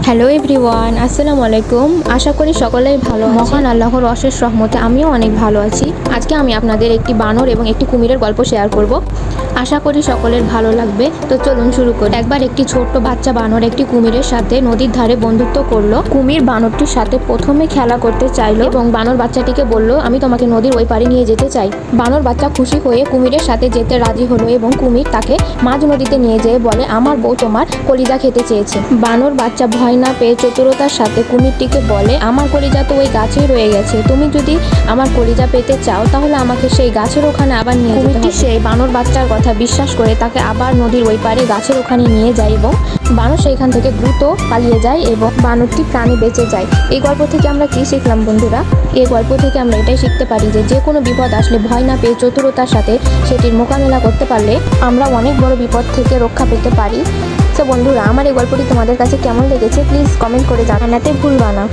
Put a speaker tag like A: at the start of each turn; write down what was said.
A: Hello everyone, আসসালামু আলাইকুম। আশা করি সকলেই ভালো আছেন। মহান আল্লাহর অশেষ রহমতে আমিও অনেক ভালো আছি। আজকে আমি আপনাদের একটি বানর এবং একটি কুমিরের গল্প শেয়ার করব। আশা করি সকলের ভালো লাগবে। তো চলুন শুরু করি। একবার একটি ছোট্ট বাচ্চা বানর একটি কুমিরের সাথে নদীর ধারে বন্ধুত্ব করলো। কুমির বানরটির সাথে প্রথমে খেলা করতে চাইলো এবং বানর বাচ্চাটিকে বলল, আমি তোমাকে নদীর ওই পারে নিয়ে যেতে চাই। বানর বাচ্চা খুশি হয়ে কুমিরের সাথে যেতে রাজি হলো এবং কুমির তাকে মাঝ নদীতে নিয়ে যেয়ে বলে, আমার বউ তোমার কলিজা খেতে চেয়েছে। বানর বাচ্চা ভয় না পেয়ে চতুরতার সাথে কুমিরটিকে বলে, আমার কলিজা তো ওই গাছেই রয়ে গেছে, তুমি যদি আমার কলিজা পেতে চাও তাহলে আমাকে সেই গাছের ওখানে আবার নিয়ে যেতে হবে। সেই বানর বাচ্চার কথা বিশ্বাস করে তাকে আবার নদীর ওই পারে গাছের ওখানে নিয়ে যায় এবং বানর সেইখান থেকে দ্রুত পালিয়ে যায় এবং বানরটি প্রাণে বেঁচে যায়। এই গল্প থেকে আমরা কি শিখলাম বন্ধুরা? এই গল্প থেকে আমরা এটাই শিখতে পারি যে কোনো বিপদ আসলে ভয় না পেয়ে চতুরতার সাথে সেটির মোকাবেলা করতে পারলে আমরা অনেক বড় বিপদ থেকে রক্ষা পেতে পারি। তো বন্ধুরা, আমার এই গল্পটি তোমাদের কাছে কেমন লেগেছে প্লিজ কমেন্ট করে জানাতে ভুলবা না।